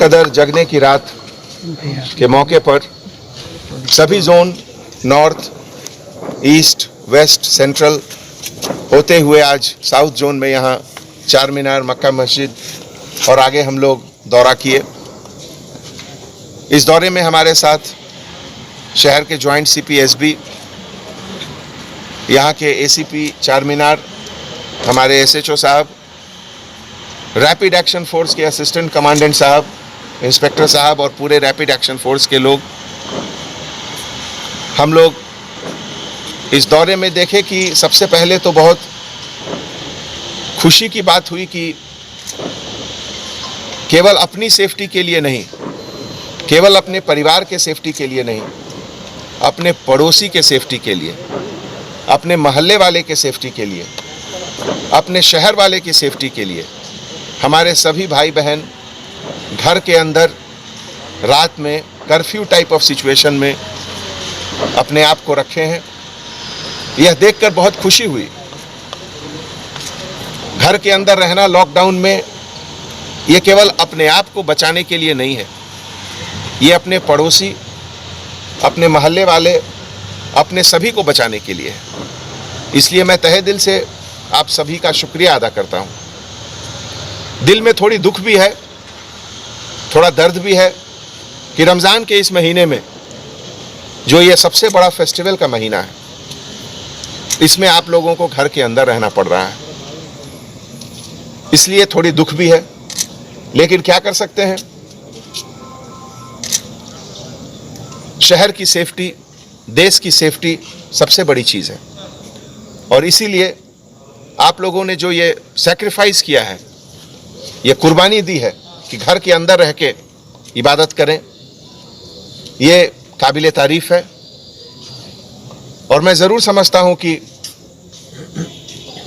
कदर जगने की रात के मौके पर सभी zone north, east, west, central होते हुए आज साउथ जोन में यहाँ चार मीनार, मक्का मस्जिद और आगे हम लोग दौरा किए। इस दौरे में हमारे साथ शहर के जॉइंट सीपी एसबी, यहाँ के एसीपी चार मीनार, हमारे एसएचओ साहब, रैपिड एक्शन फोर्स के असिस्टेंट कमांडेंट साहब, इंस्पेक्टर साहब और पूरे रैपिड एक्शन फोर्स के लोग। हम लोग इस दौरे में देखे कि सबसे पहले तो बहुत खुशी की बात हुई कि केवल अपनी सेफ्टी के लिए नहीं, केवल अपने परिवार के सेफ्टी के लिए नहीं, अपने पड़ोसी के सेफ्टी के लिए, अपने मोहल्ले वाले के सेफ्टी के लिए, अपने शहर वाले की सेफ्टी के लिए हमारे सभी भाई बहन घर के अंदर रात में कर्फ्यू टाइप ऑफ सिचुएशन में अपने आप को रखे हैं। यह देखकर बहुत खुशी हुई। घर के अंदर रहना लॉकडाउन में यह केवल अपने आप को बचाने के लिए नहीं है, ये अपने पड़ोसी, अपने मोहल्ले वाले, अपने सभी को बचाने के लिए है। इसलिए मैं तहे दिल से आप सभी का शुक्रिया अदा करता हूं। दिल में थोड़ी दुख भी है, थोड़ा दर्द भी है कि रमज़ान के इस महीने में जो ये सबसे बड़ा फेस्टिवल का महीना है, इसमें आप लोगों को घर के अंदर रहना पड़ रहा है। इसलिए थोड़ी दुख भी है, लेकिन क्या कर सकते हैं। शहर की सेफ्टी, देश की सेफ्टी सबसे बड़ी चीज़ है और इसीलिए आप लोगों ने जो ये सैक्रिफाइस किया है, ये कुर्बानी दी है कि घर के अंदर रह के इबादत करें, ये काबिले तारीफ है। और मैं ज़रूर समझता हूँ कि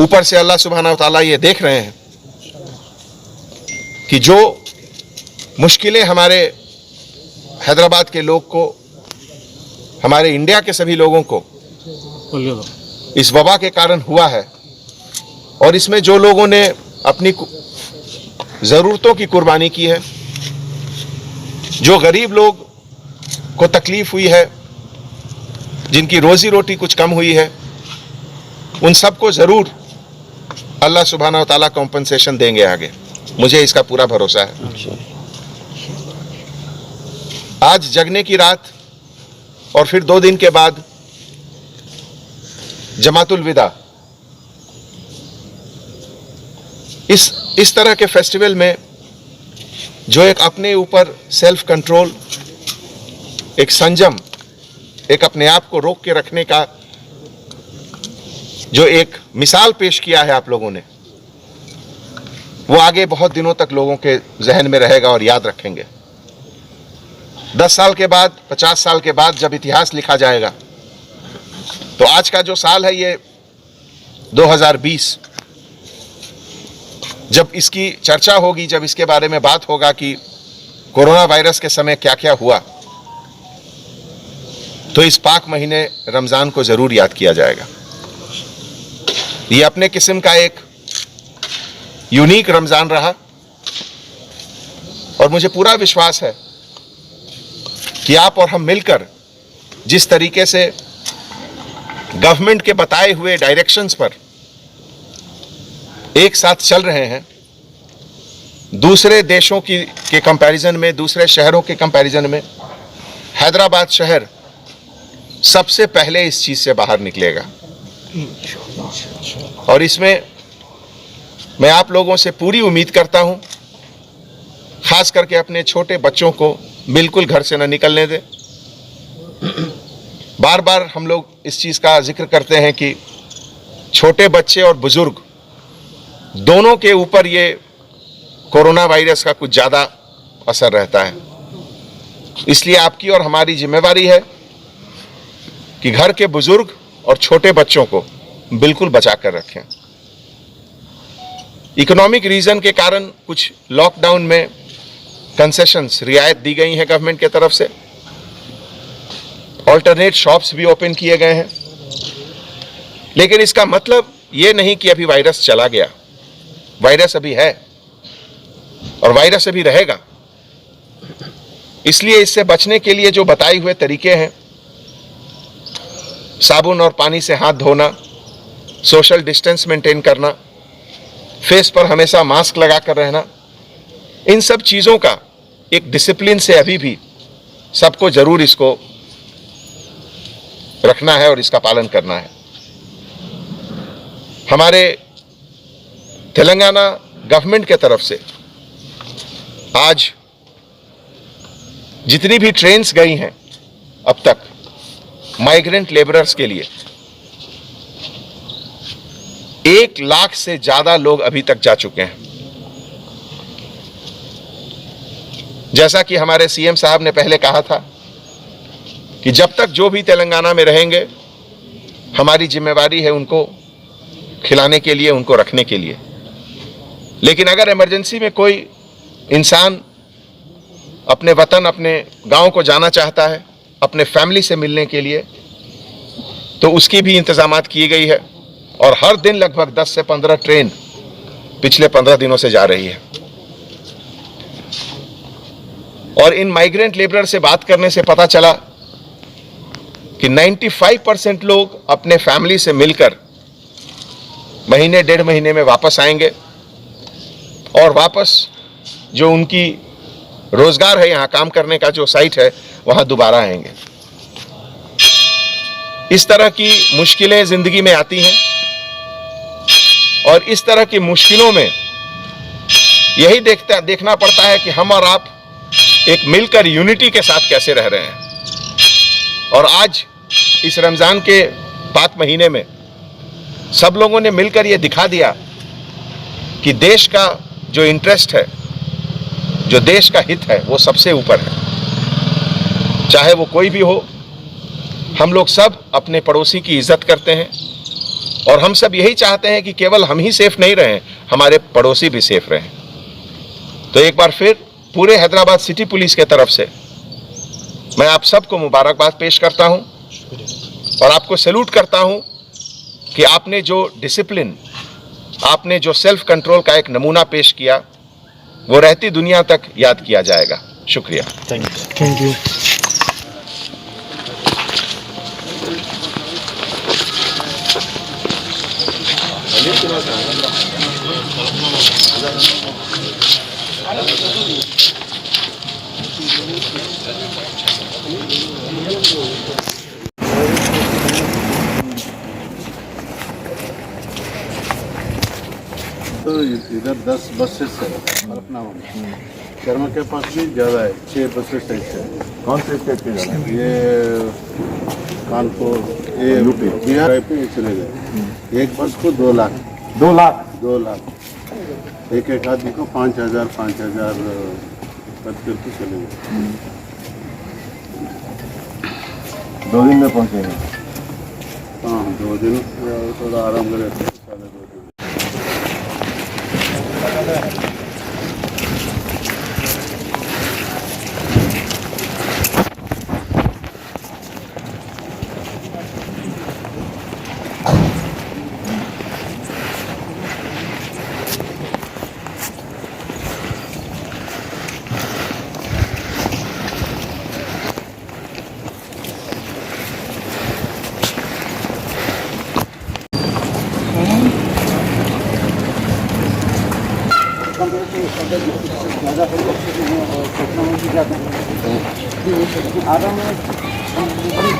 ऊपर से अल्लाह सुब्हाना व तआला ये देख रहे हैं कि जो मुश्किलें हमारे हैदराबाद के लोग को, हमारे इंडिया के सभी लोगों को इस वबा के कारण हुआ है, और इसमें जो लोगों ने अपनी ज़रूरतों की कुर्बानी की है, जो गरीब लोग को तकलीफ हुई है, जिनकी रोजी रोटी कुछ कम हुई है, उन सबको ज़रूर अल्लाह सुब्हाना व तआला कॉम्पनसेशन देंगे आगे, मुझे इसका पूरा भरोसा है। आज जगने की रात और फिर 2 दिन के बाद जमातुल विदा, इस तरह के फेस्टिवल में जो एक अपने ऊपर सेल्फ कंट्रोल, एक संयम, एक अपने आप को रोक के रखने का जो एक मिसाल पेश किया है आप लोगों ने, वो आगे बहुत दिनों तक लोगों के जहन में रहेगा और याद रखेंगे। 10 साल के बाद, 50 साल के बाद जब इतिहास लिखा जाएगा, तो आज का जो साल है ये 2020, जब इसकी चर्चा होगी, जब इसके बारे में बात होगा कि कोरोना वायरस के समय क्या क्या हुआ, तो इस पाक महीने रमज़ान को ज़रूर याद किया जाएगा। ये अपने किस्म का एक यूनिक रमज़ान रहा और मुझे पूरा विश्वास है कि आप और हम मिलकर जिस तरीके से गवर्नमेंट के बताए हुए डायरेक्शंस पर एक साथ चल रहे हैं, दूसरे देशों के कंपैरिजन में, दूसरे शहरों के कंपैरिजन में हैदराबाद शहर सबसे पहले इस चीज़ से बाहर निकलेगा। और इसमें मैं आप लोगों से पूरी उम्मीद करता हूं, खास करके अपने छोटे बच्चों को बिल्कुल घर से न निकलने दें। बार बार हम लोग इस चीज़ का जिक्र करते हैं कि छोटे बच्चे और बुजुर्ग दोनों के ऊपर ये कोरोना वायरस का कुछ ज़्यादा असर रहता है। इसलिए आपकी और हमारी जिम्मेवारी है कि घर के बुजुर्ग और छोटे बच्चों को बिल्कुल बचा कर रखें। इकोनॉमिक रीज़न के कारण कुछ लॉकडाउन में कंसेशंस, रियायत दी गई हैं गवर्नमेंट की तरफ से। ऑल्टरनेट शॉप्स भी ओपन किए गए हैं, लेकिन इसका मतलब ये नहीं कि अभी वायरस चला गया। वायरस अभी है और वायरस अभी रहेगा। इसलिए इससे बचने के लिए जो बताए हुए तरीके हैं, साबुन और पानी से हाथ धोना, सोशल डिस्टेंस मेंटेन करना, फेस पर हमेशा मास्क लगाकर रहना, इन सब चीजों का एक डिसिप्लिन से अभी भी सबको जरूर इसको रखना है और इसका पालन करना है। हमारे तेलंगाना गवर्नमेंट के तरफ से आज जितनी भी ट्रेन्स गई हैं अब तक माइग्रेंट लेबरर्स के लिए, 1 लाख से ज्यादा लोग अभी तक जा चुके हैं। जैसा कि हमारे सीएम साहब ने पहले कहा था कि जब तक जो भी तेलंगाना में रहेंगे, हमारी जिम्मेवारी है उनको खिलाने के लिए, उनको रखने के लिए। लेकिन अगर इमरजेंसी में कोई इंसान अपने वतन, अपने गांव को जाना चाहता है, अपने फैमिली से मिलने के लिए, तो उसकी भी इंतजामात की गई है। और हर दिन लगभग 10 से 15 ट्रेन पिछले 15 दिनों से जा रही है। और इन माइग्रेंट लेबरर से बात करने से पता चला कि 95% लोग अपने फैमिली से मिलकर महीने 1.5 महीने में वापस आएंगे और वापस जो उनकी रोजगार है, यहां काम करने का जो साइट है, वहां दोबारा आएंगे। इस तरह की मुश्किलें जिंदगी में आती हैं और इस तरह की मुश्किलों में यही देखना पड़ता है कि हम और आप एक मिलकर यूनिटी के साथ कैसे रह रहे हैं। और आज इस रमजान के पाक महीने में सब लोगों ने मिलकर यह दिखा दिया कि देश का जो इंटरेस्ट है, जो देश का हित है, वो सबसे ऊपर है। चाहे वो कोई भी हो, हम लोग सब अपने पड़ोसी की इज्जत करते हैं और हम सब यही चाहते हैं कि केवल हम ही सेफ नहीं रहें, हमारे पड़ोसी भी सेफ रहें। तो एक बार फिर पूरे हैदराबाद सिटी पुलिस के तरफ से मैं आप सबको मुबारकबाद पेश करता हूं और आपको सैल्यूट करता हूं कि आपने जो डिसिप्लिन, आपने जो सेल्फ कंट्रोल का एक नमूना पेश किया, वो रहती दुनिया तक याद किया जाएगा। शुक्रिया। Thank you. तो इधर 10 बसेस है हलफनामा में। शर्मा के पास भी ज़्यादा है, 6 बसेस है। कौन से स्टेट के ज़्यादा? ये कानपुर, ये यूपी, बिहार पे चले गए। एक बस को 2 लाख 2 लाख 2 लाख एक आदमी को 5,000 खर्च करके चले गए। 2 दिन में पहुंचेंगे। हाँ, 2 दिन थोड़ा आराम करे, 2.5 दिन।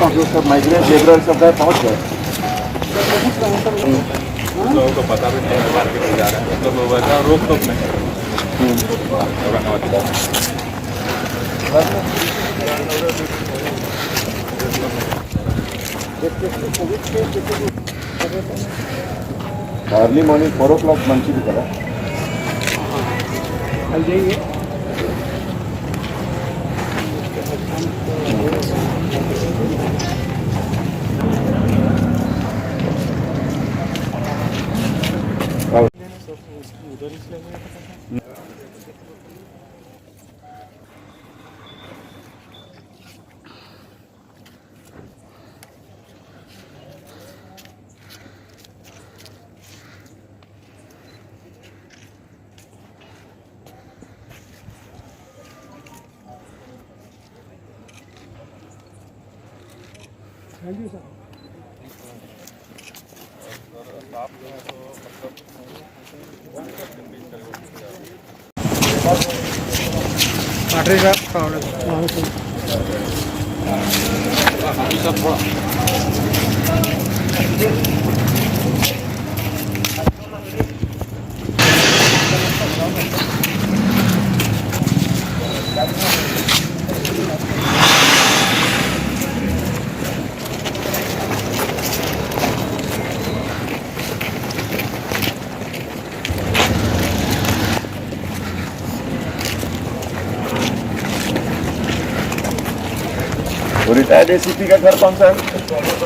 जो सब माइग्रेंट लेबरर सब है पहुंच गए। लोगों को पता भी नहीं है मार्केट में जा रहे हैं, तो लोग वैसा रोक टोक नहीं अर्ली मॉर्निंग 4 o'clock मंची करा। वो रिटायर्ड एसीपी का घर कौन सा है?